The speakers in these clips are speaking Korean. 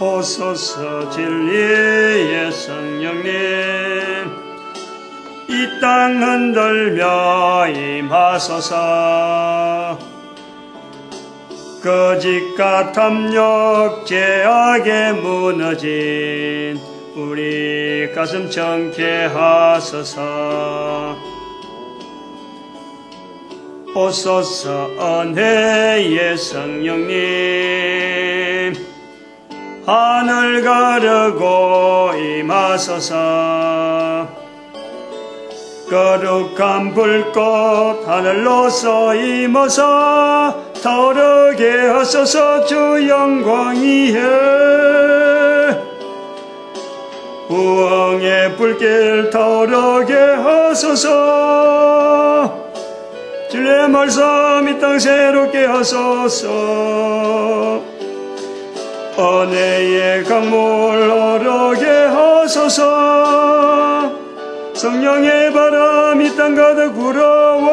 오소서 진리의 성령님 이 땅 흔들며 임하소서. 거짓과 탐욕 죄악에 무너진 우리 가슴 정케 하소서. 오소서 은혜의 성령님 하늘 가르고 임하소서. 거룩한 불꽃 하늘로서 임어서 타오르게 하소서. 주 영광 위에 부흥의 불길 타오르게 하소서. 진리의 말씀 이 땅 새롭게 하소서. 은혜의 강물 흐르게 하소서. 성령의 바람 이 땅 가득 불어와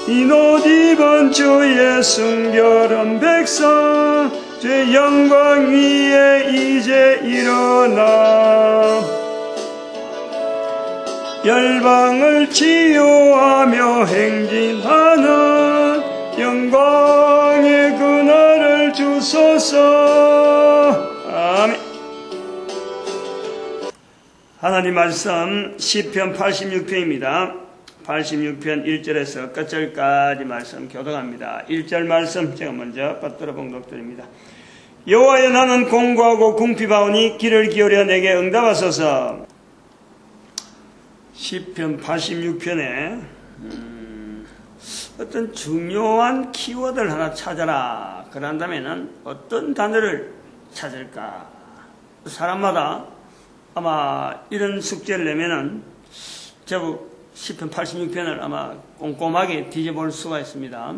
이 옷 입은 주의 순결한 백성 주의 영광 위에 이제 일어나 열방을 치유하며 행진하는 영광의 그날을 주소서. 아멘. 하나님 말씀 시편 86편입니다. 86편 1절에서 끝절까지 말씀 교독합니다. 1절 말씀 제가 먼저 받들어 봉독드립니다. 여호와여 나는 공고하고 궁핍하오니 귀를 기울여 내게 응답하소서. 시편 86편에 어떤 중요한 키워드를 하나 찾아라. 그런다면 어떤 단어를 찾을까? 사람마다 아마 이런 숙제를 내면은 제법 시편 86편을 아마 꼼꼼하게 뒤져볼 수가 있습니다.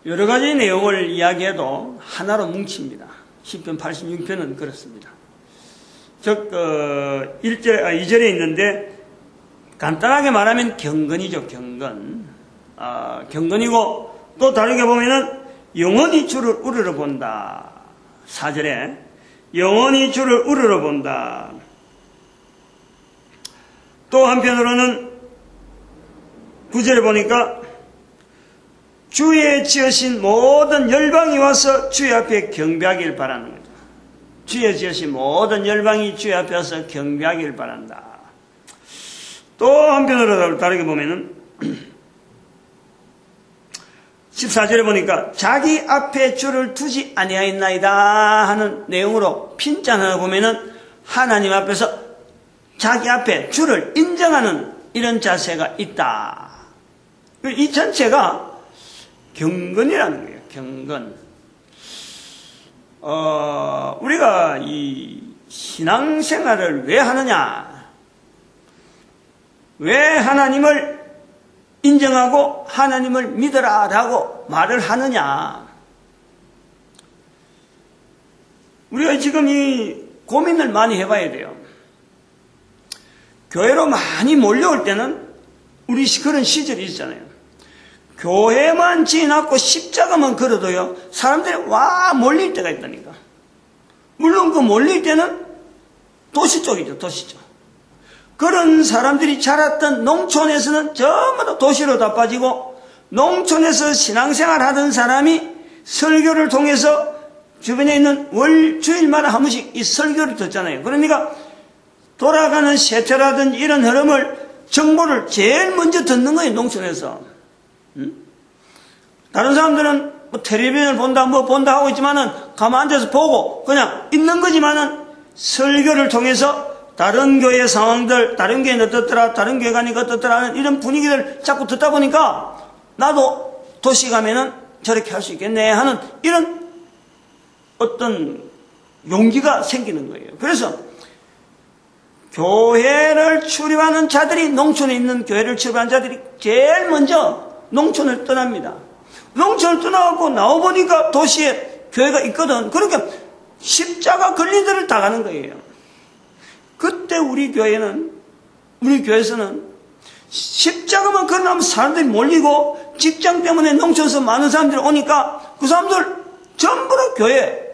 여러 가지 내용을 이야기해도 하나로 뭉칩니다. 시편 86편은 그렇습니다. 즉 2절에 있는데 간단하게 말하면 경건이죠. 경건이고 또 다르게 보면은 영원히 주를 우러러 본다. 4절에 영원히 주를 우러러 본다. 또 한편으로는 9절에 보니까 주의 지으신 모든 열방이 와서 주의 앞에 경배하길 바라는 거죠. 주의 지으신 모든 열방이 주의 앞에 와서 경배하길 바란다. 또 한편으로 다르게 보면은 14절에 보니까 자기 앞에 주를 두지 아니하였나이다 하는 내용으로 핀잔을 보면은 하나님 앞에서 자기 앞에 주를 인정하는 이런 자세가 있다. 이 전체가 경건이라는 거예요. 경건. 우리가 이 신앙생활을 왜 하느냐? 왜 하나님을 인정하고 하나님을 믿으라라고 말을 하느냐? 우리가 지금 이 고민을 많이 해봐야 돼요. 교회로 많이 몰려올 때는 우리 그런 시절이 있잖아요. 교회만 지나고 십자가만 걸어도요 사람들이 와 몰릴 때가 있다니까. 물론 그 몰릴 때는 도시 쪽이죠. 도시 쪽. 그런 사람들이 자랐던 농촌에서는 전부 다 도시로 다 빠지고, 농촌에서 신앙생활 하던 사람이 설교를 통해서 주변에 있는 주일마다 한 번씩 이 설교를 듣잖아요. 그러니까 돌아가는 세태라든지 이런 흐름을, 정보를 제일 먼저 듣는 거예요, 농촌에서. 다른 사람들은 뭐 텔레비전을 본다, 뭐 본다 하고 있지만은 가만 앉아서 보고 그냥 있는 거지만은 설교를 통해서 다른 교회 상황들, 다른 교회는 어떻더라, 다른 교회 가니까 어떻더라 하는 이런 분위기를 자꾸 듣다 보니까 나도 도시 가면은 저렇게 할 수 있겠네 하는 이런 어떤 용기가 생기는 거예요. 그래서 교회를 출입하는 자들이, 농촌에 있는 교회를 출입하는 자들이 제일 먼저 농촌을 떠납니다. 농촌을 떠나고 나와보니까 도시에 교회가 있거든. 그러니까 십자가 걸린 데를 다 가는 거예요. 그때 우리 교회에서는 십자가만 걸어나면 사람들이 몰리고 직장 때문에 농촌에서 많은 사람들이 오니까 그 사람들 전부 다 교회,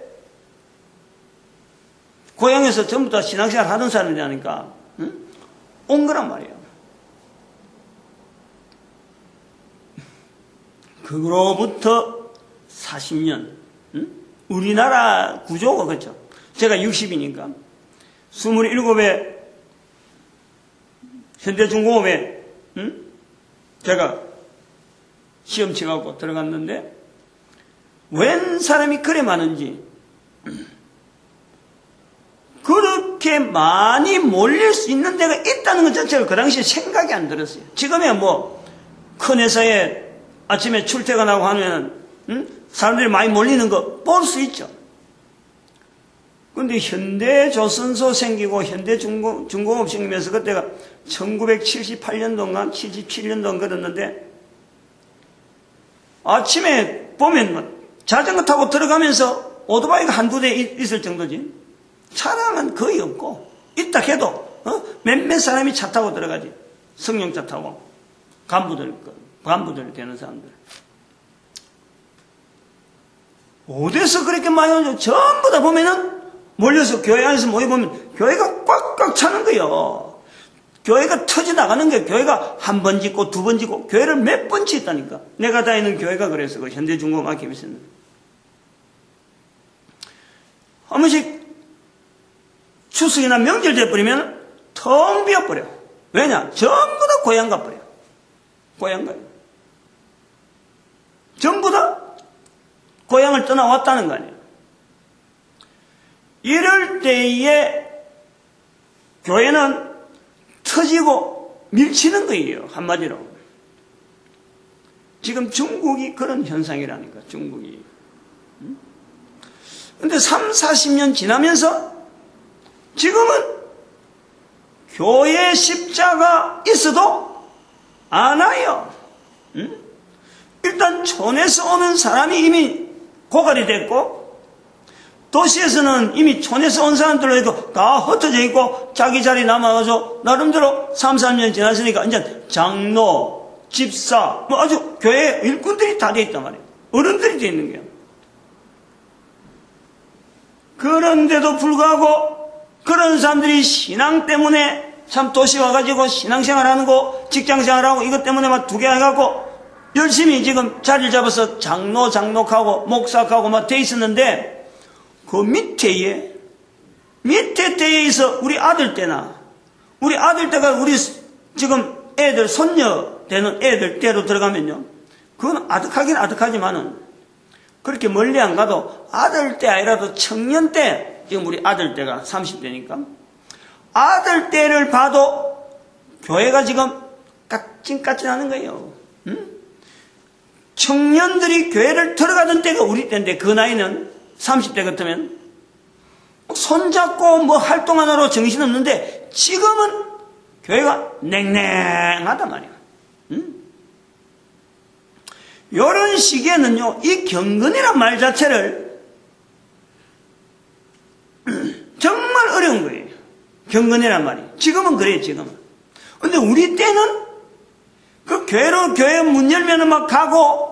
고향에서 전부 다 신앙생활 하던 사람이라니까, 응? 온 거란 말이에요. 그로부터 40년, 응? 우리나라 구조가 그렇죠. 제가 60이니까 27에 현대중공업에, 응? 제가 시험 치갖고 들어갔는데 웬 사람이 그래 많은지, 그렇게 많이 몰릴 수 있는 데가 있다는 것 자체가 그 당시에 생각이 안 들었어요. 지금야 뭐 큰 회사에 아침에 출퇴근하고 하면, 응? 사람들이 많이 몰리는 거 볼 수 있죠. 근데 현대조선소 생기고 현대중공업 생기면서 그때가 1978년도인가 77년도인가 그랬는데, 아침에 보면 자전거 타고 들어가면서 오토바이가 한두 대 있을 정도지, 차량은 거의 없고, 있다 해도 몇몇 사람이 차 타고 들어가지. 승용차 타고 간부들 되는 사람들. 어디서 그렇게 많이 오죠? 전부 다 보면은 몰려서 교회 안에서 모여보면 교회가 꽉꽉 차는 거예요. 교회가 터져나가는 거예요. 교회가 한 번 짓고 두 번 짓고 교회를 몇 번 짓다니까. 내가 다니는 교회가 그래서 그 현대중공업학교에서는 한 번씩 추석이나 명절 돼버리면 텅 비어버려. 왜냐? 전부 다 고향 가버려. 고향 가요. 전부 다 고향을 떠나왔다는 거 아니에요. 이럴 때에 교회는 터지고 밀치는 거예요. 한마디로. 지금 중국이 그런 현상이라니까, 중국이. 근데 3, 40년 지나면서 지금은 교회 십자가 있어도 안 와요. 일단 촌에서 오는 사람이 이미 고갈이 됐고, 도시에서는 이미 촌에서 온 사람들로 다 흩어져 있고, 자기 자리 남아가지고 나름대로 3, 4년 지났으니까 이제 장로, 집사, 뭐 아주 교회 일꾼들이 다 돼 있단 말이에요. 어른들이 돼 있는 거예요. 그런데도 불구하고 그런 사람들이 신앙 때문에 참 도시 와가지고 신앙생활하는 거, 직장생활하고 이것 때문에 막 두 개 해갖고 열심히 지금 자리를 잡아서 장로하고 목사하고 막 돼 있었는데, 그 밑에 때에 있어 우리 아들 때가 우리 지금 애들, 손녀 되는 애들 때로 들어가면요, 그건 아득하긴 아득하지만은 그렇게 멀리 안 가도 아들 때 아니라도 청년 때, 지금 우리 아들 때가 30대니까 아들 때를 봐도 교회가 지금 까찐까찐하는 거예요. 응? 청년들이 교회를 들어가던 때가 우리 때인데, 그 나이는 30대 같으면 손잡고 뭐 활동하느라고 정신없는데, 지금은 교회가 냉랭하단 말이야. 응? 이런 시기에는요, 이 경건이란 말 자체를 정말 어려운 거예요. 경건이란 말이. 지금은 그래요, 지금은. 근데 우리 때는 그 교회 문 열면은 막 가고,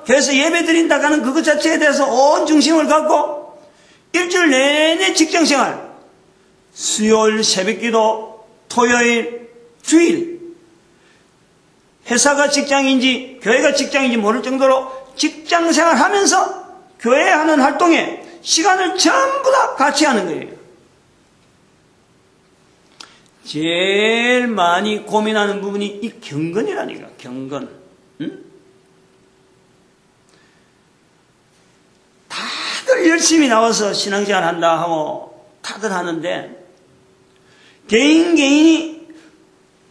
교회에서 예배 드린다 가는 그것 자체에 대해서 온 중심을 갖고 일주일 내내 직장 생활, 수요일 새벽기도, 토요일, 주일, 회사가 직장인지 교회가 직장인지 모를 정도로 직장 생활 하면서 교회 하는 활동에 시간을 전부 다 같이 하는 거예요. 제일 많이 고민하는 부분이 이 경건이라니까, 경건. 응? 다들 열심히 나와서 신앙생활 한다 하고 다들 하는데, 개인이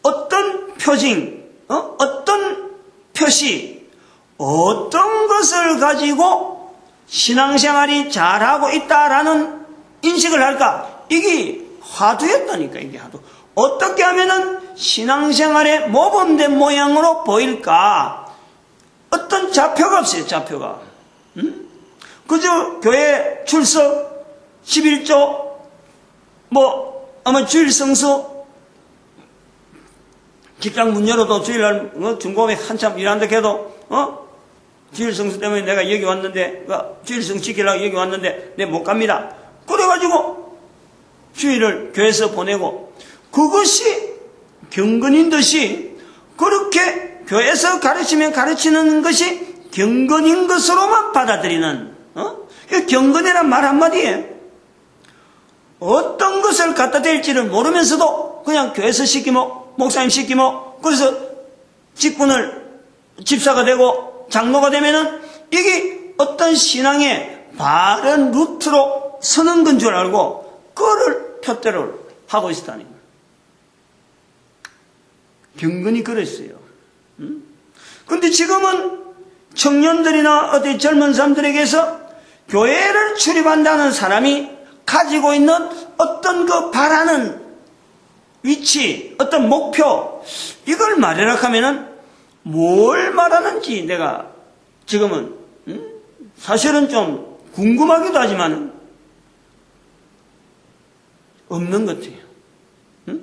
어떤 표징, 어떤 표시, 어떤 것을 가지고 신앙생활이 잘하고 있다라는 인식을 할까? 이게 화두였다니까, 이게 화두. 어떻게 하면은 신앙생활의 모범된 모양으로 보일까? 어떤 좌표가 없어요, 좌표가. 응? 그저 교회 출석, 11조, 아마 주일 성수, 직장 문 열어도 주일날 중고에 한참 일한다 해도 주일 성수 때문에 내가 여기 왔는데 주일 성수 지키려고 여기 왔는데 내 못 갑니다. 그래가지고 주일을 교회에서 보내고 그것이 경건인 듯이 그렇게 교회에서 가르치면 가르치는 것이 경건인 것으로만 받아들이는 경건이란 말 한마디에 어떤 것을 갖다 댈지를 모르면서도 그냥 교회에서 시키고 목사님 시키고 그래서 집사가 되고 장로가 되면은 이게 어떤 신앙의 바른 루트로 서는 건 줄 알고 그거를 표대로 하고 있다니. 경건이 그랬어요. 그런데 지금은 청년들이나 어디 젊은 사람들에게서 교회를 출입한다는 사람이 가지고 있는 어떤 그 바라는 위치, 어떤 목표, 이걸 말하라 하면은 뭘 말하는지 내가 지금은 사실은 좀 궁금하기도 하지만 없는 것 같아요.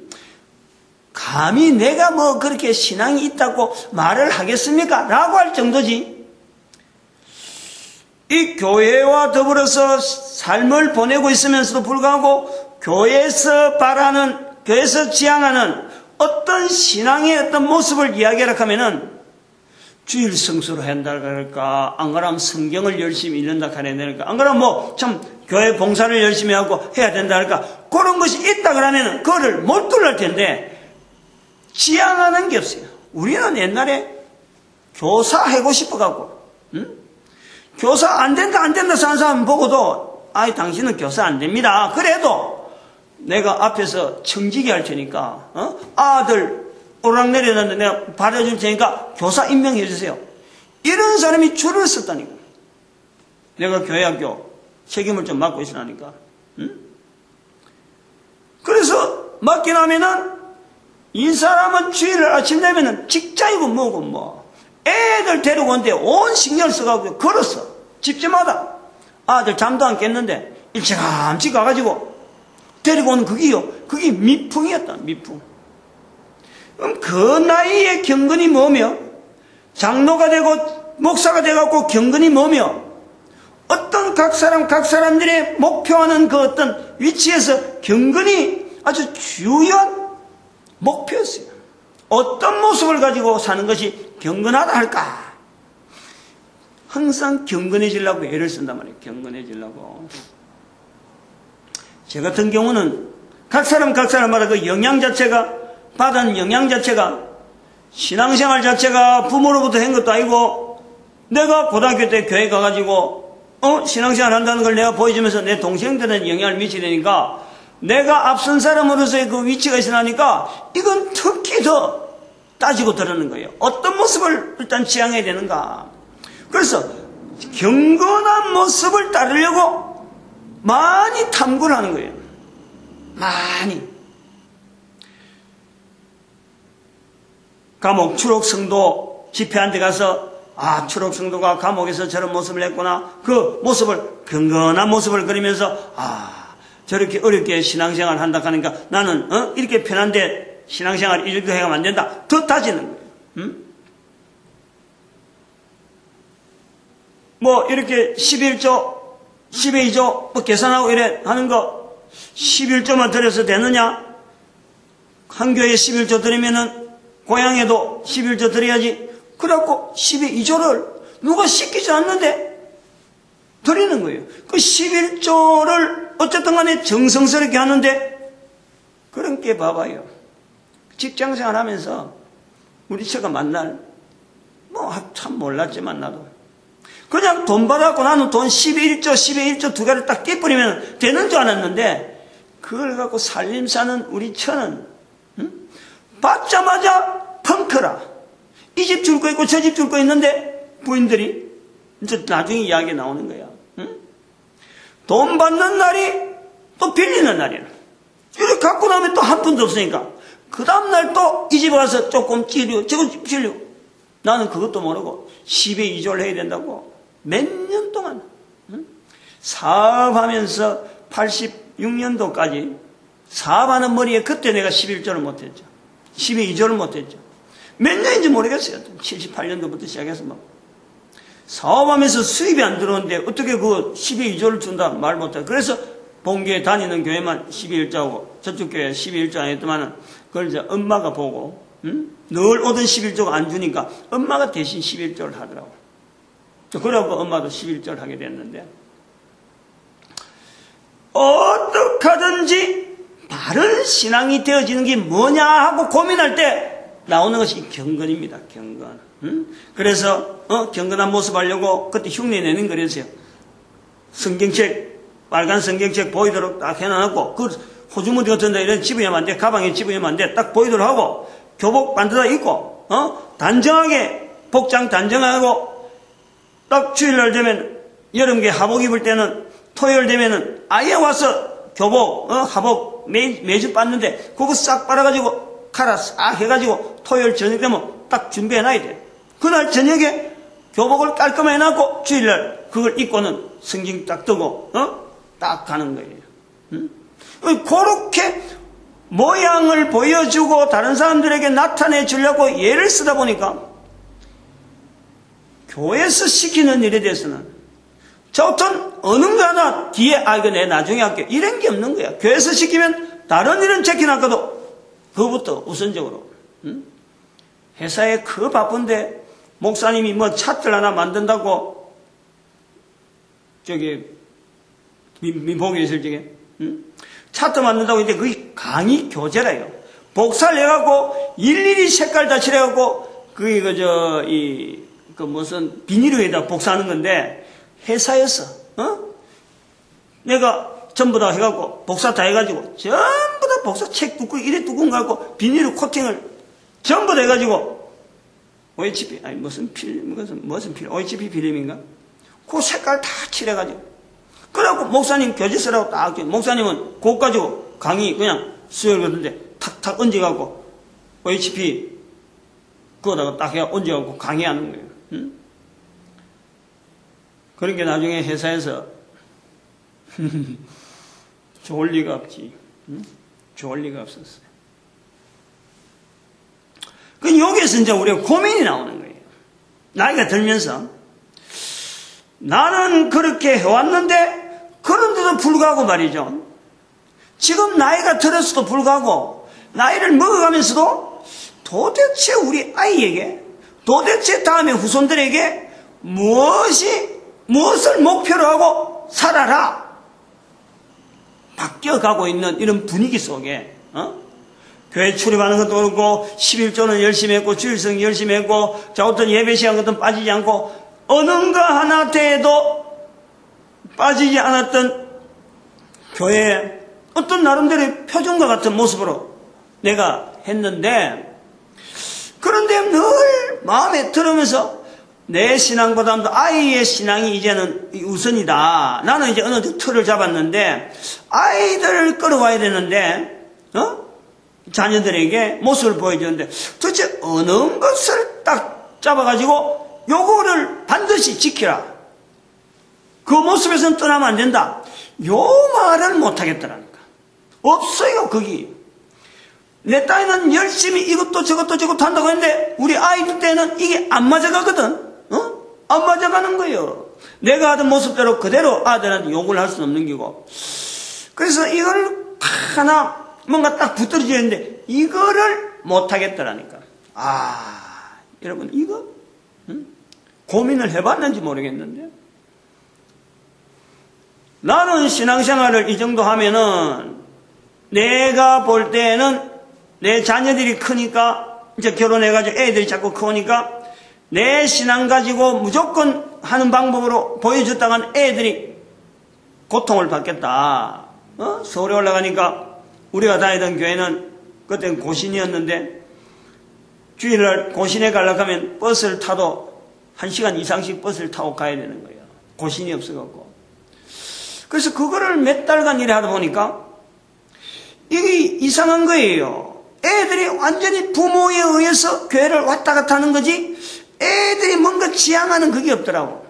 감히 내가 뭐 그렇게 신앙이 있다고 말을 하겠습니까? 라고 할 정도지. 이 교회와 더불어서 삶을 보내고 있으면서도 불구하고 교회에서 바라는, 교회에서 지향하는 어떤 신앙의 어떤 모습을 이야기하라 하면은 주일 성수로 한다 그럴까, 안 그러면 성경을 열심히 읽는다 그럴까, 안 그러면 뭐 참 교회 봉사를 열심히 하고 해야 된다 그럴까, 그런 것이 있다 그러면은 그거를 몰두할 텐데 지향하는 게 없어요. 우리는 옛날에 교사 하고 싶어갖고, 교사 안 된다 사는 사람 보고도, 당신은 교사 안 됩니다. 그래도 내가 앞에서 청지기 할 테니까, 아들 오락내리는데 내가 받아줄 테니까 교사 임명해 주세요. 이런 사람이 줄을 섰다니까. 내가 교회학교 책임을 좀 맡고 있으라니까. 그래서 맡기 나면은 이 사람은 주일을 아침 되면은 직장이고 뭐고 뭐 애들 데리고 온데 온 신경을 써가지고 걸었어. 집집마다 아들 잠도 안 깼는데 일찌감치 가가지고 데리고 오는 그게 미풍이었다. 미풍. 그럼 그 나이에 경건이 뭐며 장로가 되고 목사가 돼갖고 경건이 뭐며 어떤 각 사람들의 목표하는 그 어떤 위치에서 경건이 아주 주요한 목표였어요. 어떤 모습을 가지고 사는 것이 경건하다 할까? 항상 경건해지려고 애를 쓴단 말이에요. 경건해지려고. 저 같은 경우는 각 사람마다 그 영향 자체가, 받은 영향 자체가, 신앙생활 자체가 부모로부터 한 것도 아니고, 내가 고등학교 때 교회 가가지고 신앙생활 한다는 걸 내가 보여주면서 내 동생들은 영향을 미치려니까 내가 앞선 사람으로서의 그 위치가 있으니까 이건 특히 더 따지고 들었는 거예요. 어떤 모습을 일단 지향해야 되는가. 그래서 경건한 모습을 따르려고 많이 탐구를 하는 거예요. 많이. 감옥 추록성도 집회한 데 가서 추록성도가 감옥에서 저런 모습을 했구나. 그 모습을, 경건한 모습을 그리면서 저렇게 어렵게 신앙생활 한다 하니까 나는 이렇게 편한데 신앙생활 이렇게 해가면 안 된다. 더 따지는 거예요. 뭐 이렇게 11조 12조 뭐 계산하고 이래 하는 거 11조만 드려서 되느냐? 한 교회에 11조 드리면은 고향에도 11조 드려야지. 그래갖고 12조를 누가 시키지 않는데 드리는 거예요. 그 11조를 어쨌든 간에 정성스럽게 하는데 그런 게 봐봐요. 직장생활 하면서 우리 처가 만날 참 몰랐지만 나도 그냥 돈 받았고 나는 돈 11조 두 개를 딱 떼버리면 되는 줄 알았는데 그걸 갖고 살림 사는 우리 처는 받자마자 펑크라. 이 집 줄 거 있고 저 집 줄 거 있는데 부인들이 이제 나중에 이야기 나오는 거야. 돈 받는 날이 또 빌리는 날이야. 이렇게 갖고 나면 또 한 푼도 없으니까 그 다음날 또 이 집에 와서 조금 찌려 저거 찌려. 나는 그것도 모르고 10에 2조를 해야 된다고 몇 년 동안 사업하면서 86년도까지 사업하는 머리에 그때 내가 11조를 못했죠. 10에 2조를 못했죠. 몇 년인지 모르겠어요. 78년도부터 시작해서 막. 사업하면서 수입이 안 들어오는데 어떻게 그 12조를 준다 말 못해. 그래서 본교회 다니는 교회만 12일자고 저쪽 교회 12일자 안 했더만은 그걸 이제 엄마가 보고, 늘 오던 11조가 안 주니까 엄마가 대신 11조를 하더라고. 그러고 엄마도 11조를 하게 됐는데, 어떻게 하든지 바른 신앙이 되어지는 게 뭐냐 하고 고민할 때 나오는 것이 경건입니다. 경건. 그래서 경건한 모습 하려고 그때 흉내 내는 거랬어요. 성경책, 빨간 성경책 보이도록 딱 해놔놓고, 그 호주머니 같은 데 이런 집으면 안 돼. 가방에 집으면 안 돼. 딱 보이도록 하고, 교복 만들어 입고, 단정하게, 복장 단정하고, 딱 주일날 되면, 여름에 하복 입을 때는, 토요일 되면은, 아예 와서 교복, 하복 매주 받는데, 그거 싹 빨아가지고, 칼아 싹 해가지고, 토요일 저녁 되면 딱 준비해놔야 돼. 그날 저녁에 교복을 깔끔하게 해놨고, 주일날 그걸 입고는 성경 딱 뜨고, 딱 가는 거예요. 그렇게 모양을 보여주고 다른 사람들에게 나타내 주려고 예를 쓰다 보니까 교회에서 시키는 일에 대해서는 저 어떤 어느 거 하나 뒤에 이거 내 나중에 할게 이런 게 없는 거야. 교회에서 시키면 다른 일은 제끼놨거든 그것부터 우선적으로. 회사에 그 바쁜데 목사님이 뭐 차트를 하나 만든다고 저기 민봉에 있을 적에 차트 만든다고 이제 그게 강의 교재라요. 복사를 해갖고 일일이 색깔 다 칠해갖고 그게 그 무슨 비닐에다 복사하는 건데 회사에서 내가 전부 다 해갖고 복사 다 해가지고 전부 다 복사 책 두꺼 이래 두꺼운 거 갖고 비닐로 코팅을 전부 다 해가지고 OHP 무슨 필름 OHP 필름인가? 그 색깔 다 칠해가지고 그래갖고 목사님 교재 쓰라고 딱 목사님은 그거 가지고 강의 그냥 수요일 같은데 탁탁 얹어갖고 OHP 그거다가 딱 해갖고 얹어갖고 강의하는 거예요. 그런 게 나중에 회사에서 좋을 리가 없지. 좋을 리가 없었어요. 그 여기에서 이제 우리가 고민이 나오는 거예요. 나이가 들면서 나는 그렇게 해왔는데 그런데도 불구하고 말이죠. 지금 나이가 들었어도 불구하고 나이를 먹어가면서도 도대체 우리 아이에게 도대체 다음에 후손들에게 무엇을 목표로 하고 살아라 바뀌어가고 있는 이런 분위기 속에 교회 출입하는 것도 그렇고 11조는 열심히 했고 주일성 열심히 했고 자 어떤 예배 시간 같은 빠지지 않고 어느 거 하나 돼도 빠지지 않았던 교회에 어떤 나름대로의 표준과 같은 모습으로 내가 했는데 그런데 늘 마음에 들으면서 내 신앙보다도 아이의 신앙이 이제는 우선이다. 나는 이제 어느 정도 틀을 잡았는데 아이들을 끌어와야 되는데 자녀들에게 모습을 보여주는데 도대체 어느 것을 딱 잡아가지고 요거를 반드시 지키라. 그 모습에서는 떠나면 안 된다. 요 말을 못하겠더라니까. 없어요, 거기. 내 딸은 열심히 이것도 저것도 한다고 했는데 우리 아이들 때는 이게 안 맞아가거든. 안 맞아가는 거예요. 내가 하던 모습대로 그대로 아들한테 욕을 할 수는 없는 거고. 그래서 이걸 하나 뭔가 딱 붙들어져야 되는데 이거를 못하겠더라니까. 여러분 이거 고민을 해봤는지 모르겠는데 나는 신앙생활을 이 정도 하면은 내가 볼 때는 내 자녀들이 크니까 이제 결혼해가지고 애들이 자꾸 크니까 내 신앙 가지고 무조건 하는 방법으로 보여줬다간 애들이 고통을 받겠다. 서울에 올라가니까 우리가 다니던 교회는 그때는 고신이었는데 주일날 고신에 가려고 하면 버스를 타도 1시간 이상씩 버스를 타고 가야 되는 거예요. 고신이 없어갖고. 그래서 그거를 몇 달간 일을 하다 보니까 이게 이상한 거예요. 애들이 완전히 부모에 의해서 교회를 왔다 갔다 하는 거지 애들이 뭔가 지향하는 그게 없더라고.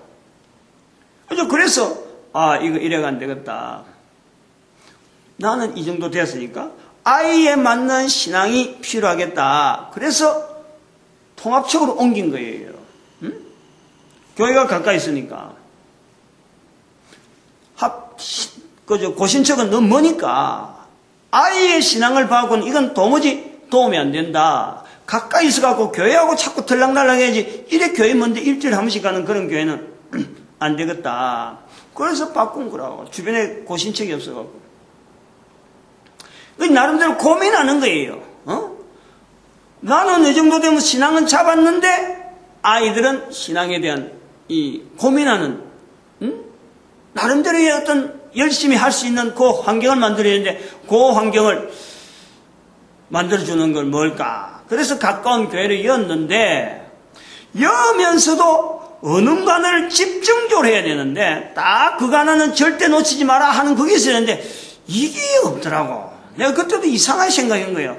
그래서 이거 이래가 안 되겠다. 나는 이 정도 됐으니까 아이에 맞는 신앙이 필요하겠다. 그래서 통합책으로 옮긴 거예요. 응? 교회가 가까이 있으니까. 고신척은 너무 머니까 아이의 신앙을 봐고는 이건 도무지 도움이 안 된다. 가까이 있어갖고 교회하고 자꾸 들락날락 해야지. 이래 교회 먼데 일주일에 한 번씩 가는 그런 교회는 안 되겠다. 그래서 바꾼 거라고. 주변에 고신척이 없어갖고. 나름대로 고민하는 거예요. 나는 이 정도 되면 신앙은 잡았는데 아이들은 신앙에 대한 이 고민하는 나름대로의 어떤 열심히 할 수 있는 그 환경을 만들어야 되는데 그 환경을 만들어주는 걸 뭘까? 그래서 가까운 교회를 였는데 여면서도 어느 간을 집중적으로 해야 되는데 딱 그 간은 절대 놓치지 마라 하는 그게 있어야 되는데 이게 없더라고. 내가 그때도 이상하게 생각한 거예요.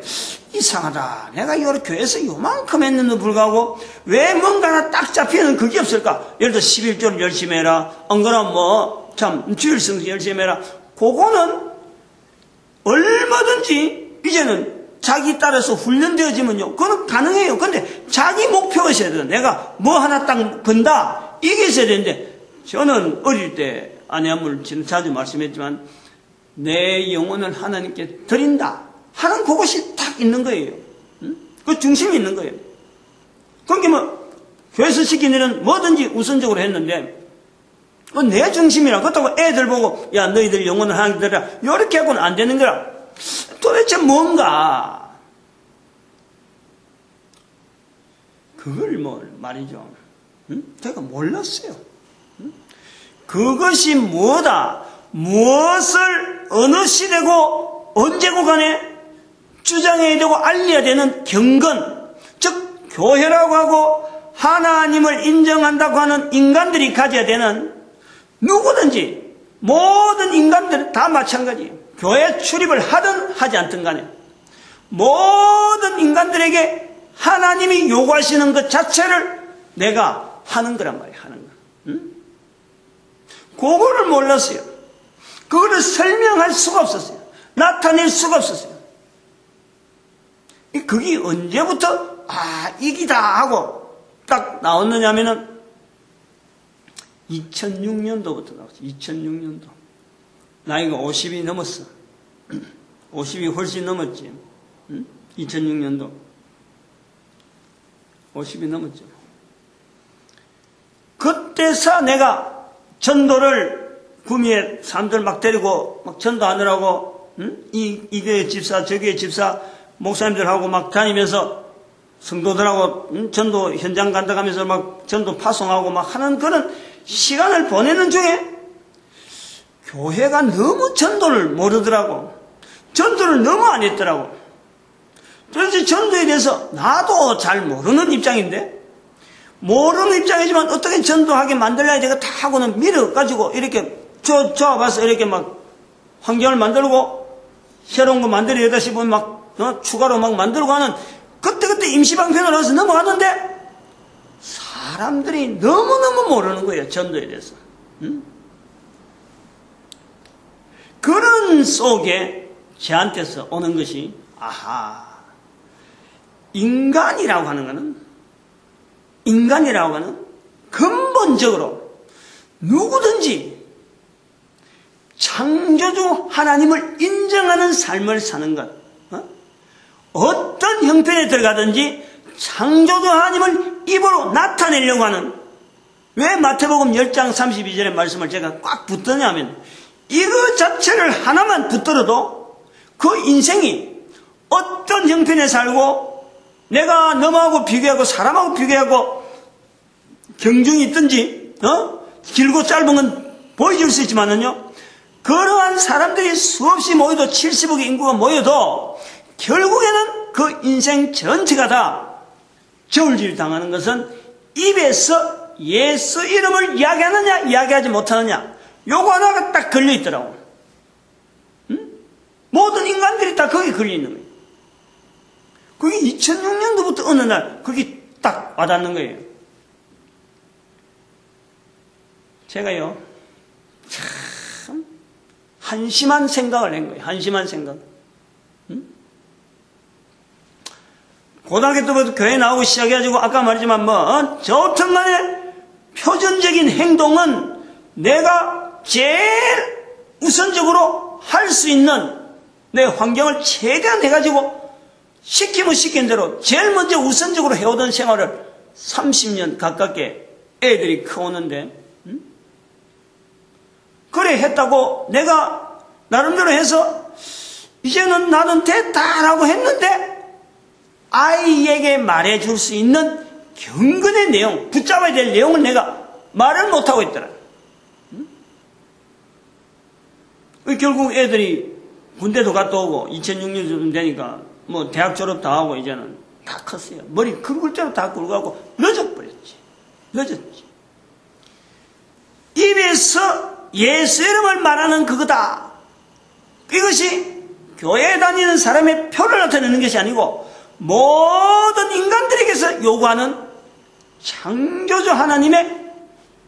이상하다. 내가 이걸 교회에서 요만큼 했는데도 불구하고 왜 뭔가나 딱 잡히는 그게 없을까? 예를 들어 11조를 열심히 해라. 안 그러면 주일 성수 열심히 해라. 그거는 얼마든지 이제는 자기 따라서 훈련되어지면요. 그건 가능해요. 근데 자기 목표가 있어야 돼요. 내가 뭐 하나 딱 번다. 이게 있어야 되는데 저는 어릴 때 아내한물 자주 말씀했지만 내 영혼을 하나님께 드린다 하는 그것이 딱 있는 거예요. 그 중심이 있는 거예요. 그러니까 교회에서 시킨 일은 뭐든지 우선적으로 했는데 내 중심이라. 그렇다고 애들 보고 야 너희들 영혼을 하나님께 드리라 이렇게 하고는 안 되는 거라. 도대체 뭔가 그걸 말이죠. 제가 몰랐어요. 그것이 뭐다. 무엇을 어느 시대고 언제고 간에 주장해야 되고 알려야 되는 경건, 즉 교회라고 하고 하나님을 인정한다고 하는 인간들이 가져야 되는 누구든지 모든 인간들 다 마찬가지. 교회 출입을 하든 하지 않든 간에 모든 인간들에게 하나님이 요구하시는 것 자체를 내가 하는 거란 말이에요. 하는 거. 그거를 몰랐어요. 그거를 설명할 수가 없었어요. 나타낼 수가 없었어요. 그게 언제부터 이기다 하고 딱 나왔느냐면은 2006년도부터 나왔어요. 2006년도. 나이가 50이 넘었어. 50이 훨씬 넘었지. 2006년도. 50이 넘었죠. 그때서 내가 전도를 구미에 사람들 막 데리고 막 전도하느라고 이 교회 집사 저 교회 집사 목사님들하고 막 다니면서 성도들하고 전도 현장 간다 가면서 막 전도 파송하고 막 하는 그런 시간을 보내는 중에 교회가 너무 전도를 모르더라고. 전도를 너무 안 했더라고. 그래서 전도에 대해서 나도 잘 모르는 입장인데 모르는 입장이지만 어떻게 전도하게 만들어야 되겠다 하고는 밀어가지고 이렇게 좋아봐서 이렇게 막 환경을 만들고 새로운 거 만들어야다 싶으면 막 추가로 막 만들고 하는 그때 임시방편을 해서 넘어갔는데 사람들이 너무너무 모르는 거예요. 전도에 대해서. 그런 속에 저한테서 오는 것이 인간이라고 하는 근본적으로 누구든지 창조주 하나님을 인정하는 삶을 사는 것. 어떤 형편에 들어가든지 창조주 하나님을 입으로 나타내려고 하는. 왜 마태복음 10장 32절의 말씀을 제가 꽉 붙드냐면 이거 자체를 하나만 붙들어도 그 인생이 어떤 형편에 살고 내가 너무하고 비교하고 사람하고 비교하고 경중이 있든지 길고 짧은 건 보여줄 수 있지만은요 그러한 사람들이 수없이 모여도 70억의 인구가 모여도 결국에는 그 인생 전체가 다 저울질 당하는 것은 입에서 예수 이름을 이야기하느냐 이야기하지 못하느냐 요거 하나가 딱 걸려있더라고. 모든 인간들이 다 거기에 걸려있는 거예요. 그게 2006년도부터 어느 날 그게 딱 와닿는 거예요. 제가요 참 한심한 생각을 한 거예요. 한심한 생각. 고등학교 때부터 교회 나오고 시작해가지고 아까 말했지만 저튼 간에 표준적인 행동은 내가 제일 우선적으로 할 수 있는 내 환경을 최대한 해가지고 시키면 시킨 대로 제일 먼저 우선적으로 해오던 생활을 30년 가깝게 애들이 커오는데 그래 했다고 내가 나름대로 해서 이제는 나는 됐다라고 했는데 아이에게 말해줄 수 있는 경건의 내용, 붙잡아야 될 내용을 내가 말을 못하고 있더라. 결국 애들이 군대도 갔다 오고 2006년쯤 되니까 뭐 대학 졸업 다 하고 이제는 다 컸어요. 머리 굵을 대로 다 굵어가고 늦어버렸지. 늦었지. 입에서 예수 이름을 말하는 그거다. 이것이 교회 다니는 사람의 표를 나타내는 것이 아니고 모든 인간들에게서 요구하는 창조주 하나님의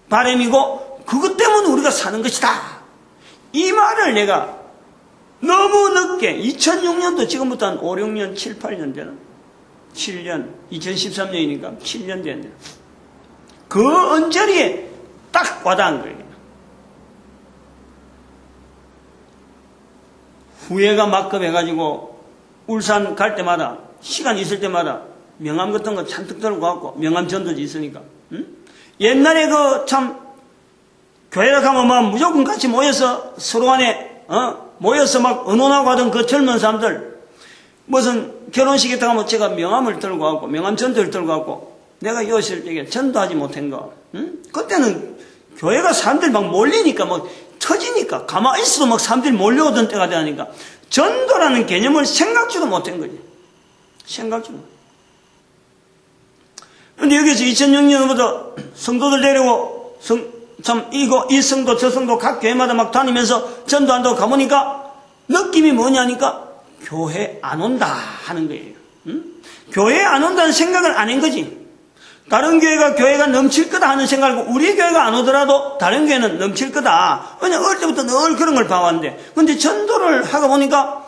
바람이고 그것 때문에 우리가 사는 것이다. 이 말을 내가 너무 늦게 2006년도 지금부터 한 5, 6년, 7, 8년 되나? 7년, 2013년이니까 7년 됐네. 그 언저리에 딱 와닿은 거예요. 후회가 막급해가지고 울산 갈 때마다 시간 있을 때마다 명함 같은 거 잔뜩 들고 갖고 명함 전도지 있으니까 옛날에 그 참 교회를 가면 막 무조건 같이 모여서 서로 간에 모여서 막 의논하고 하던 그 젊은 사람들 무슨 결혼식에 가면 제가 명함을 들고 갖고 명함 전도를 들고 갖고 내가 요실 때에 전도하지 못한 거 그때는 교회가 사람들이 막 몰리니까 막 터지니까 가만히 있어도 막 사람들이 몰려오던 때가 되니까 전도라는 개념을 생각지도 못한 거지. 생각지도 못. 근데 여기서 2006년부터 성도들 데리고 이 성도 저 성도 각 교회마다 막 다니면서 전도한다고 가보니까 느낌이 뭐냐니까 교회 안 온다 하는 거예요. 교회 안 온다는 생각을 안 한 거지. 다른 교회가 넘칠 거다 하는 생각을 우리 교회가 안 오더라도 다른 교회는 넘칠 거다. 왜냐면 어릴 때부터 늘 그런 걸 봐왔는데 근데 전도를 하고 보니까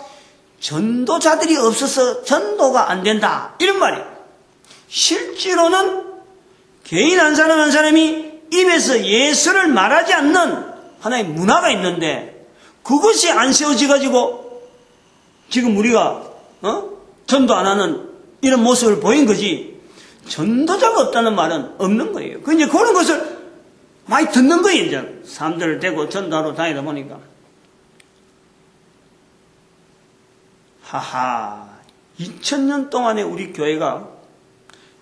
전도자들이 없어서 전도가 안 된다 이런 말이에요. 실제로는 개인 한 사람 한 사람이 입에서 예수를 말하지 않는 하나의 문화가 있는데 그것이 안 세워져가지고 지금 우리가 전도 안 하는 이런 모습을 보인 거지. 전도자가 없다는 말은 없는 거예요. 이제 그런 것을 많이 듣는 거예요. 이제 사람들을 대고 전도하러 다니다 보니까 하하 2000년 동안에 우리 교회가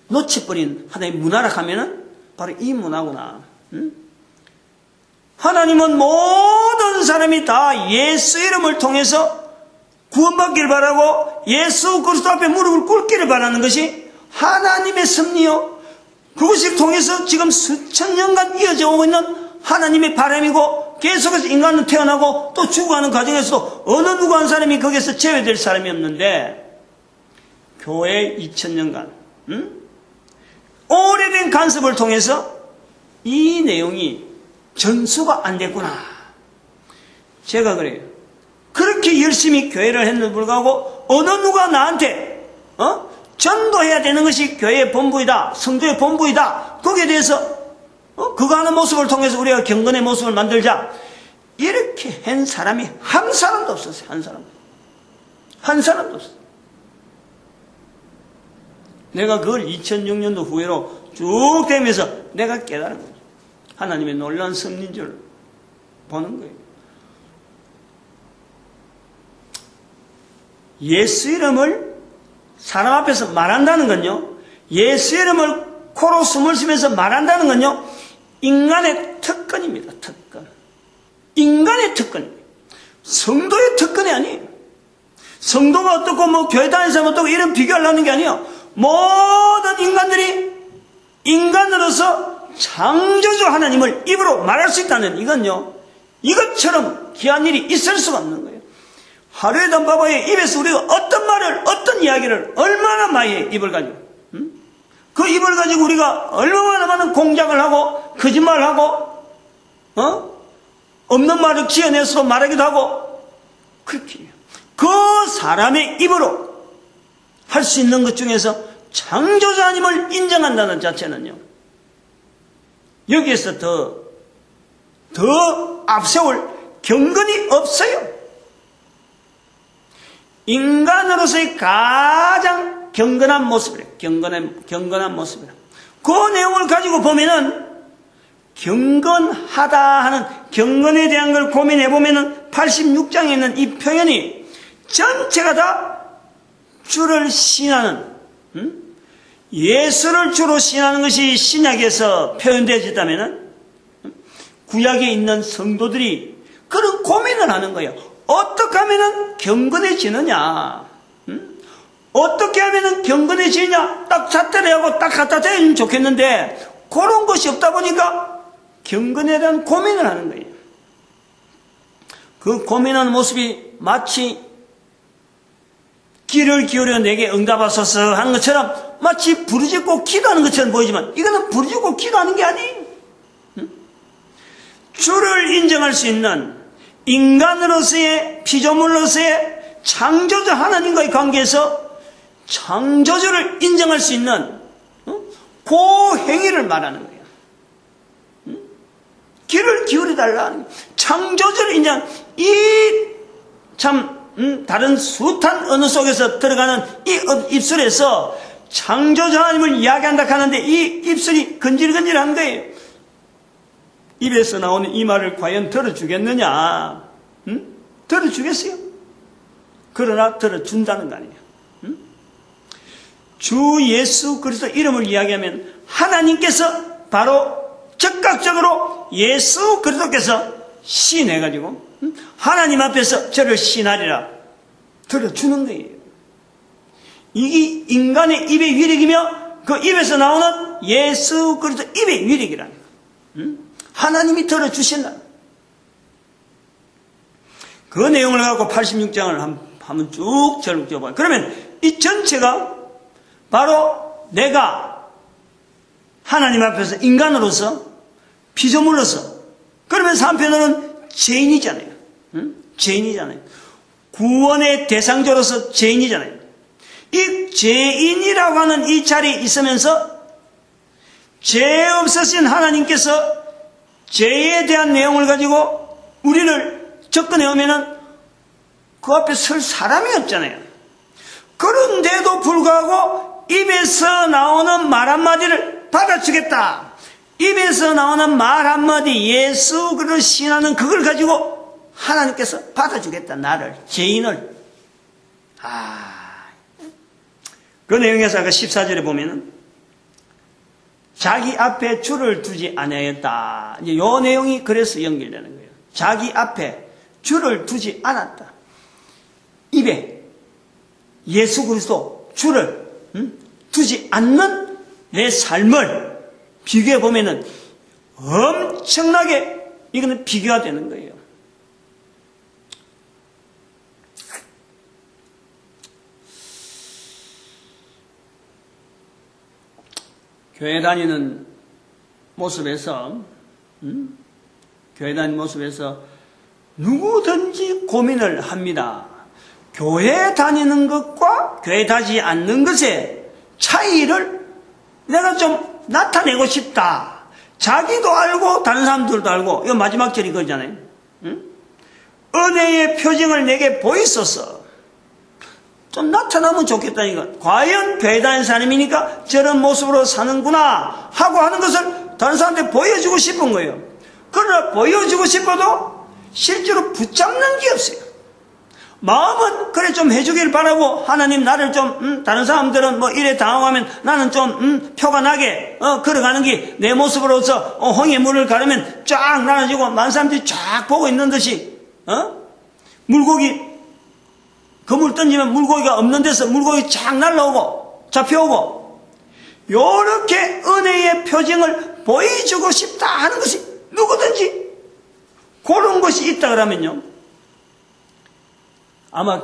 놓쳐버린 하나의 문화라 하면은 바로 이 문화구나. 하나님은 모든 사람이 다 예수 이름을 통해서 구원받기를 바라고 예수 그리스도 앞에 무릎을 꿇기를 바라는 것이 하나님의 섭리요. 그것을 통해서 지금 수천 년간 이어져 오고 있는 하나님의 바람이고 계속해서 인간은 태어나고 또 죽어가는 과정에서도 어느 누구 한 사람이 거기에서 제외될 사람이 없는데 교회 2000년간 오래된 간섭을 통해서 이 내용이 전수가 안 됐구나. 제가 그래요. 그렇게 열심히 교회를 했는데 불구하고 어느 누가 나한테 전도해야 되는 것이 교회의 본부이다. 성도의 본부이다. 거기에 대해서 그거 하는 모습을 통해서 우리가 경건의 모습을 만들자. 이렇게 한 사람이 한 사람도 없었어요. 한 사람. 한 사람도 없었어요. 내가 그걸 2006년도 후회로 쭉 되면서 내가 깨달은 거죠. 하나님의 놀라운 섭리인 줄 보는 거예요. 예수 이름을 사람 앞에서 말한다는 건요. 예수 이름을 코로 숨을 쉬면서 말한다는 건요. 인간의 특권입니다. 특권. 인간의 특권입니다. 성도의 특권이 아니에요. 성도가 어떻고 뭐 교회 다니는 사람 어떻고 이런 비교하려는 게 아니에요. 모든 인간들이 인간으로서 창조주 하나님을 입으로 말할 수 있다는 이건요. 이것처럼 귀한 일이 있을 수가 없는 거예요. 하루에도 봐봐요. 입에서 우리가 어떤 말을 어떤 이야기를 얼마나 많이 해. 입을 가지고. 그 입을 가지고 우리가 얼마나 많은 공작을 하고 거짓말을 하고 없는 말을 지어내서 말하기도 하고 그렇게 해요. 그 사람의 입으로 할 수 있는 것 중에서 창조자 하나님을 인정한다는 자체는요, 여기에서 더 앞세울 경건이 없어요. 인간으로서의 가장 경건한 모습이래요. 경건한 모습이래요. 그 내용을 가지고 보면은 경건하다 하는 경건에 대한 걸 고민해 보면은 86장에 있는 이 표현이 전체가 다 주를 신하는, 예수를 주로 신하는 것이 신약에서 표현되어졌다면은 구약에 있는 성도들이 그런 고민을 하는 거예요. 어떻게 하면은 경건해지느냐? 어떻게 하면은 경건해지느냐? 딱 잣대를 하고 딱 갖다 대면 좋겠는데 그런 것이 없다 보니까 경건에 대한 고민을 하는 거예요. 그 고민하는 모습이 마치 귀를 기울여 내게 응답하소서 하는 것처럼 마치 부르짖고 기도하는 것처럼 보이지만 이거는 부르짖고 기도하는 게 아니에요. 주를 인정할 수 있는 인간으로서의 피조물로서의 창조주 하나님과의 관계에서 창조주를 인정할 수 있는 그 행위를 말하는 거예요. 귀를 기울여달라. 창조주를 인정한 이 참 다른 숱한 언어 속에서 들어가는 이 입술에서 창조주 하나님을 이야기한다 하는데 이 입술이 건질건질한 거예요. 입에서 나오는 이 말을 과연 들어주겠느냐? 들어주겠어요? 그러나 들어준다는 거 아니에요. 주 예수 그리스도 이름을 이야기하면 하나님께서 바로 즉각적으로 예수 그리스도께서 신해가지고 하나님 앞에서 저를 신하리라 들어주는 거예요. 이게 인간의 입의 위력이며 그 입에서 나오는 예수 그리스도 입의 위력이라는 거예요. 하나님이 들어주신다. 그 내용을 갖고 86장을 한번 쭉 적어봐요. 그러면 이 전체가 바로 내가 하나님 앞에서 인간으로서 피조물로서 그러면서 한편으로는 죄인이잖아요. 죄인이잖아요. 구원의 대상자로서 죄인이잖아요. 이 죄인이라고 하는 이 자리에 있으면서 죄 없으신 하나님께서 죄에 대한 내용을 가지고 우리를 접근해 오면은 그 앞에 설 사람이 없잖아요. 그런데도 불구하고 입에서 나오는 말 한마디를 받아주겠다. 입에서 나오는 말 한마디 예수 그를 신하는 그걸 가지고 하나님께서 받아주겠다. 나를 죄인을. 그 내용에서 아까 14절에 보면은 자기 앞에 주를 두지 아니하였다. 이제 요 내용이 그래서 연결되는 거예요. 자기 앞에 주를 두지 않았다. 입에 예수 그리스도 주를 두지 않는 내 삶을 비교해 보면은 엄청나게 이거는 비교가 되는 거예요. 교회 다니는 모습에서 누구든지 고민을 합니다. 교회 다니는 것과 교회 다니지 않는 것의 차이를 내가 좀 나타내고 싶다. 자기도 알고 다른 사람들도 알고. 이거 마지막 절이 그거잖아요. 은혜의 표징을 내게 보이소서. 좀 나타나면 좋겠다니까. 과연 교회 다니는 사람이니까 저런 모습으로 사는구나 하고 하는 것을 다른 사람한테 보여주고 싶은 거예요. 그러나 보여주고 싶어도 실제로 붙잡는 게 없어요. 마음은 그래 좀 해주길 바라고 하나님 나를 좀 다른 사람들은 뭐 이래 당황하면 나는 좀 표가 나게 걸어가는 게 내 모습으로서 홍해 물을 가르면 쫙 나눠지고 많은 사람들이 쫙 보고 있는 듯이 물고기 그물 던지면 물고기가 없는 데서 물고기 쫙 날라오고 잡혀오고 요렇게 은혜의 표징을 보여주고 싶다 하는 것이 누구든지 그런 것이 있다 그러면요 아마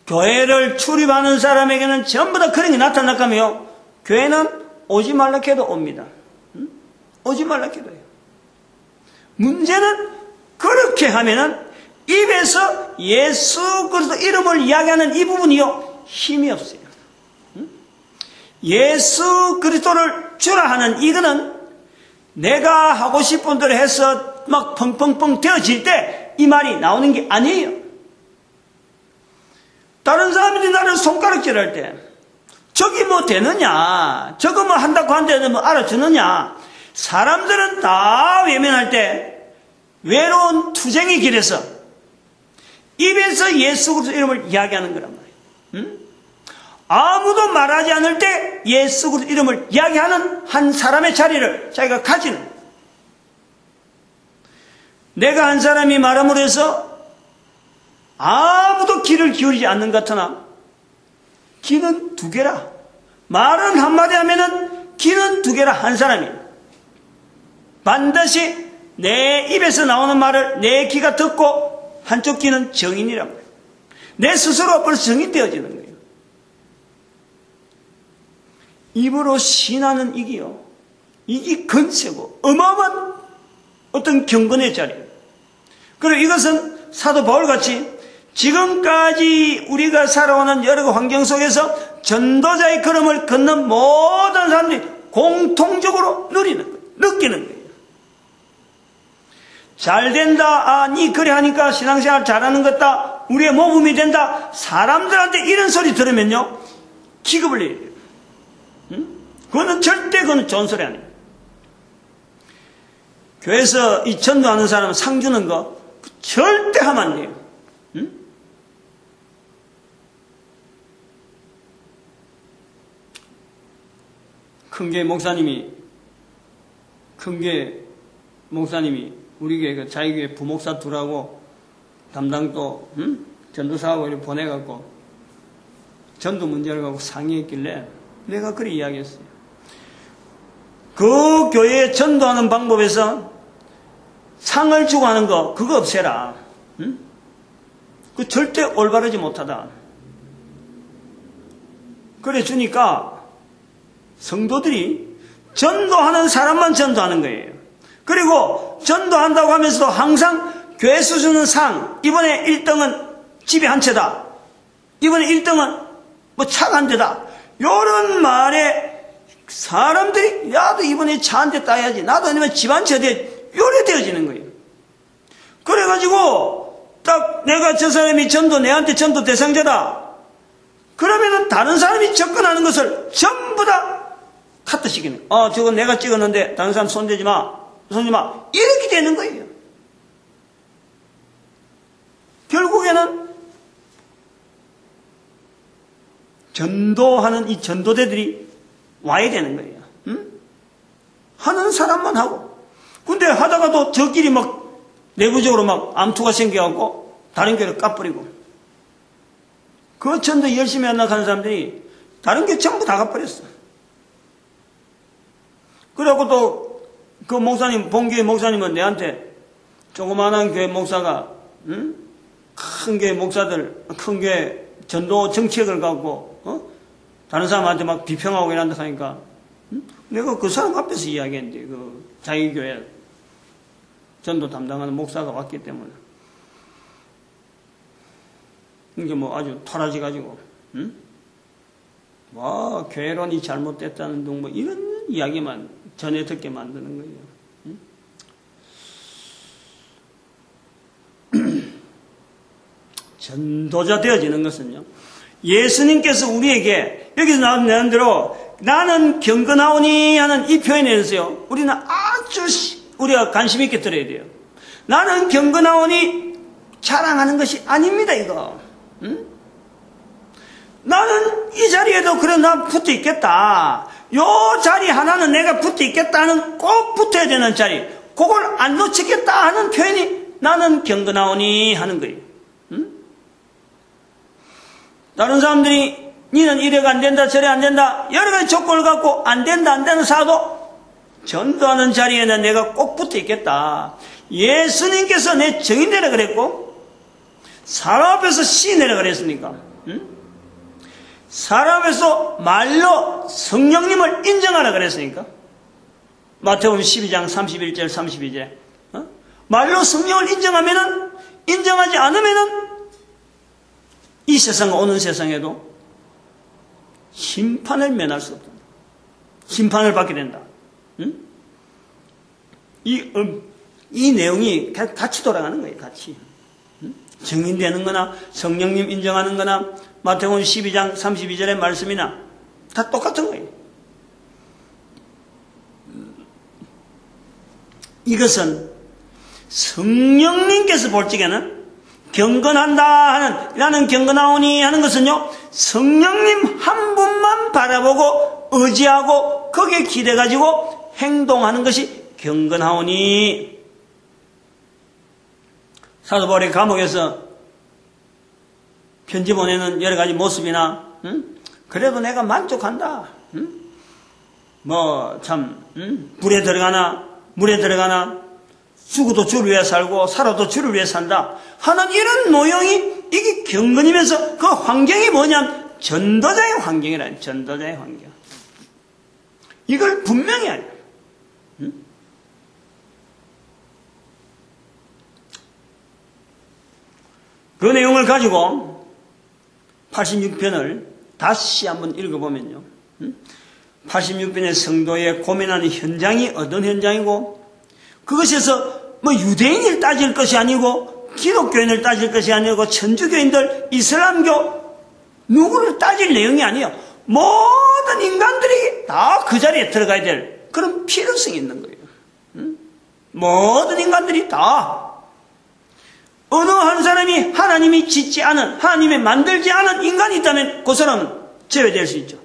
교회를 출입하는 사람에게는 전부 다 그런 게 나타날까며 교회는 오지 말라 해도 옵니다. 오지 말라 해도 해요. 문제는 그렇게 하면은 입에서 예수 그리스도 이름을 이야기하는 이 부분이요 힘이 없어요. 예수 그리스도를 주라 하는 이거는 내가 하고 싶은 대로 해서 막 펑펑펑 되어질 때 이 말이 나오는 게 아니에요. 다른 사람들이 나를 손가락질할 때 저기 뭐 되느냐, 저거 뭐 한다고 하는데 뭐 알아주느냐. 사람들은 다 외면할 때 외로운 투쟁의 길에서 입에서 예수 그리스도 이름을 이야기하는 거란 말이에요. 아무도 말하지 않을 때 예수 그리스도 이름을 이야기하는 한 사람의 자리를 자기가 가지는 거예요. 내가 한 사람이 말함으로 해서 아무도 귀를 기울이지 않는 것 같으나 귀는 두 개라. 말은 한마디 하면은 귀는 두 개라 한 사람이. 반드시 내 입에서 나오는 말을 내 귀가 듣고 한쪽 귀는 정인이란 말이에요. 내 스스로 벌써 정인되어지는 거예요. 입으로 신하는 이기요. 이기 근세고 어마어마한 어떤 경건의 자리예요. 그리고 이것은 사도 바울같이 지금까지 우리가 살아오는 여러 환경 속에서 전도자의 걸음을 걷는 모든 사람들이 공통적으로 누리는 거예요. 느끼는 거예요. 잘 된다. 니 그래 하니까 신앙생활 잘하는 것 같다. 우리의 모범이 된다. 사람들한테 이런 소리 들으면요. 기겁을 내야 돼요. 그거는 절대 그거는 좋은 소리 아니에요. 교회에서 이 전도하는 사람은 상 주는 거 절대 하면 안 돼요. 큰게 목사님이 우리 교회 그 자기교회 부목사 둘하고 담당도 전도사하고 이렇게 보내갖고 전도 문제를 갖고 상의했길래 내가 그렇게 이야기했어요. 그 교회에 전도하는 방법에서 상을 주고 하는 거 그거 없애라. 그 절대 올바르지 못하다. 그래 주니까 성도들이 전도하는 사람만 전도하는 거예요. 그리고 전도한다고 하면서도 항상 교회에서 주는 상, 이번에 1등은 집이 한 채다. 이번에 1등은 뭐 차가 한 대다. 요런 말에 사람들이 나도 이번에 차 한 대 따야지. 나도 아니면 집 한 채 돼. 요래 되어지는 거예요. 그래가지고 딱 내가 저 사람이 내한테 전도 대상자다. 그러면은 다른 사람이 접근하는 것을 전부 다 카트시키는 거예요. 저거 내가 찍었는데 다른 사람 손대지 마. 이렇게 되는 거예요. 결국에는 전도하는 이 전도대들이 와야 되는 거예요. 하는 사람만 하고. 근데 하다가도 저끼리 막 내부적으로 막 암투가 생겨갖고 다른 교회를 까버리고. 그 전도 열심히 하려고 하는 사람들이 다른 교회 전부 다 가버렸어. 그래갖고 또 그 목사님, 본교회 목사님은 내한테 조그마한 교회 목사가, 큰 교회 목사들, 큰 교회 전도 정책을 갖고, 다른 사람한테 막 비평하고 이런다 하니까, 내가 그 사람 앞에서 이야기했는데, 자기 교회 전도 담당하는 목사가 왔기 때문에. 이게 뭐 아주 토라지 가지고, 교회론이 잘못됐다는 등 뭐 이런 이야기만 전해 듣게 만드는 거예요. 전도자 되어지는 것은요. 예수님께서 우리에게 여기서 나오는 대로 나는 경건하오니 하는 이 표현에 대해서요. 우리는 아주 우리가 관심 있게 들어야 돼요. 나는 경건하오니 자랑하는 것이 아닙니다. 이거. 나는 이 자리에도 그래 나 붙어 있겠다. 요 자리 하나는 내가 붙어 있겠다는 꼭 붙어야 되는 자리. 그걸 안 놓치겠다 하는 표현이 나는 경건하오니 하는 거예요. 다른 사람들이 니는 이래가 안 된다 저래 안 된다 여러 가지 조건을 갖고 안 된다 안 되는 사도 전도하는 자리에는 내가 꼭 붙어 있겠다. 예수님께서 내 정인되라 그랬고 사람 앞에서 시인되라 그랬습니까? 사람 앞에서 말로 성령님을 인정하라 그랬으니까 마태복음 12장 31절 32절 말로 성령을 인정하지 않으면은 이 세상 오는 세상에도 심판을 면할 수 없다. 심판을 받게 된다. 응? 이 내용이 같이 돌아가는 거예요. 같이. 응? 증인되는 거나 성령님 인정하는 거나 마태복음 12장 32절의 말씀이나 다 똑같은 거예요. 이것은 성령님께서 볼 적에는 경건한다 하는, 나는 경건하오니 하는 것은요, 성령님 한 분만 바라보고 의지하고 거기에 기대가지고 행동하는 것이 경건하오니. 사도 바울이 감옥에서 편지 보내는 여러 가지 모습이나, 그래도 내가 만족한다. 불에 들어가나 물에 들어가나 죽어도 주를 위해 살고 살아도 주를 위해 산다 하는 이런 모형이, 이게 경건이면서 그 환경이 뭐냐면 전도자의 환경이라는, 전도자의 환경. 이걸 분명히 알아요. 그 내용을 가지고 86편을 다시 한번 읽어보면요, 86편의 성도의 고민하는 현장이 어떤 현장이고, 그것에서 유대인을 따질 것이 아니고 기독교인을 따질 것이 아니고 천주교인들, 이슬람교 누구를 따질 내용이 아니에요. 모든 인간들이 다 그 자리에 들어가야 될 그런 필요성이 있는 거예요. 모든 인간들이 다, 어느 한 사람이 하나님이 짓지 않은, 하나님이 만들지 않은 인간이 있다면 그 사람은 제외될 수 있죠.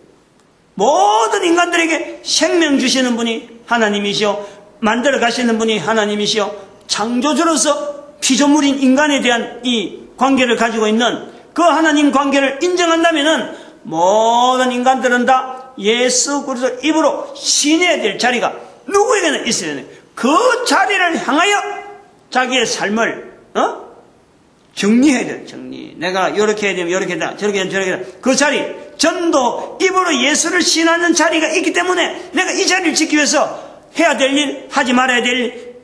모든 인간들에게 생명 주시는 분이 하나님이시오, 만들어 가시는 분이 하나님이시오, 창조주로서 피조물인 인간에 대한 이 관계를 가지고 있는 그 하나님 관계를 인정한다면은 모든 인간들은 다 예수 그리스도 입으로 신해야 될 자리가 누구에게나 있어야 돼요. 그 자리를 향하여 자기의 삶을 정리해야 돼요. 정리. 내가 이렇게 해야 되면 이렇게 해야 돼, 저렇게 해야 돼, 저렇게 해야 돼. 그 자리, 전도 입으로 예수를 신하는 자리가 있기 때문에 내가 이 자리를 지키기 위해서 해야 될 일, 하지 말아야 될 일,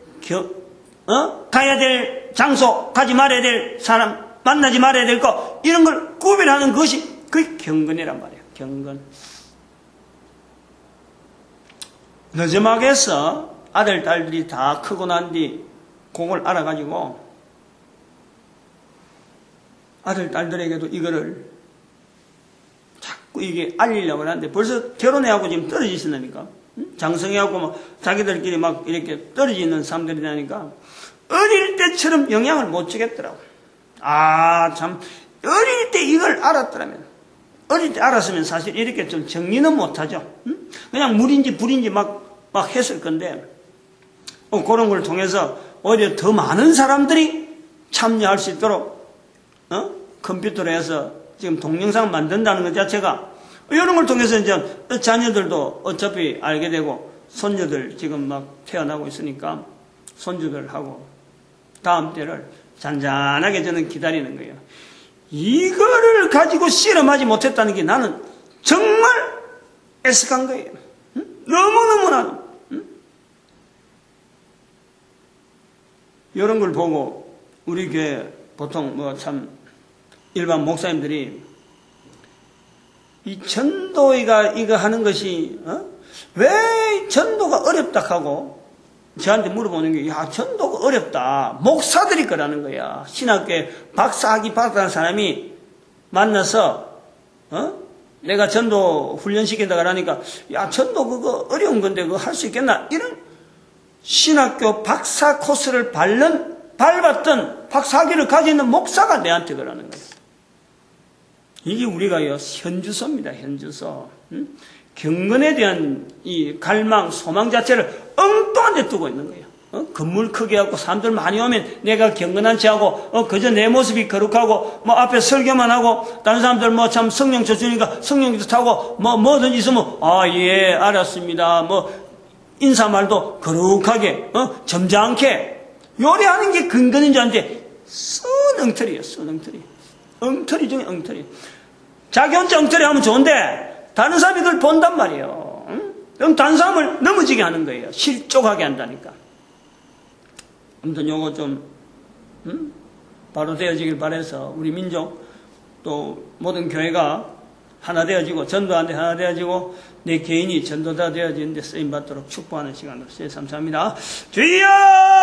가야 될 장소, 가지 말아야 될 사람, 만나지 말아야 될 거, 이런 걸 구별하는 것이 그게 경건이란 말이에요. 경건. 늦음하게 해서 아들, 딸들이 다 크고 난 뒤 그걸 알아가지고 아들, 딸들에게도 이거를 자꾸 이게 알리려고 하는데 벌써 결혼해하고 지금 떨어지신다니까. 장성해하고 자기들끼리 막 이렇게 떨어지는 사람들이라니까 어릴 때처럼 영향을 못 주겠더라고. 참, 어릴 때 이걸 알았더라면, 어릴 때 알았으면 사실 이렇게 좀 정리는 못하죠. 그냥 물인지 불인지 막 했을 건데, 그런 걸 통해서 오히려 더 많은 사람들이 참여할 수 있도록, 컴퓨터로 해서 지금 동영상 만든다는 것 자체가, 이런 걸 통해서 이제 자녀들도 어차피 알게 되고, 손주들 지금 막 태어나고 있으니까, 손주들하고 다음 때를 잔잔하게 저는 기다리는 거예요. 이거를 가지고 실험하지 못했다는 게 나는 정말 애석한 거예요. 너무너무 나는. 이런 걸 보고 우리 교회 보통 일반 목사님들이 이 전도가 이거 하는 것이 왜 전도가 어렵다 하고 저한테 물어보는 게, 전도가 어렵다. 목사들이 거라는 거야. 신학교에 박사학위 받았다는 사람이 만나서, 내가 전도 훈련시킨다 그러니까, 전도 그거 어려운 건데 그거 할 수 있겠나? 이런 신학교 박사 코스를 밟았던 박사학위를 가지고 있는 목사가 내한테 그러는 거야. 이게 우리가요, 현주소입니다. 현주소. 경건에 대한 이 갈망, 소망 자체를 엉뚱한 데 두고 있는 거예요. 건물 크게 하고 사람들 많이 오면 내가 경건한 체 하고, 그저 내 모습이 거룩하고, 앞에 설교만 하고, 다른 사람들 참 성령 져주니까 성령기도 타고, 뭐든지 있으면, 예, 알았습니다. 인사말도 거룩하게, 점잖게, 요리하는 게 근건인 줄 아는데, 썬 엉터리예요, 썬 엉터리. 엉터리 중에 엉터리. 자기 혼자 엉터리 하면 좋은데, 다른 사람이 그걸 본단 말이에요. 그럼 다른 사람을 넘어지게 하는 거예요. 실족하게 한다니까. 아무튼 요거 좀 바로 되어지길 바라서 우리 민족 또 모든 교회가 하나 되어지고 전도하는데 하나 되어지고 내 개인이 전도자 되어지는데 쓰임받도록 축복하는 시간으로 감사합니다. 주여!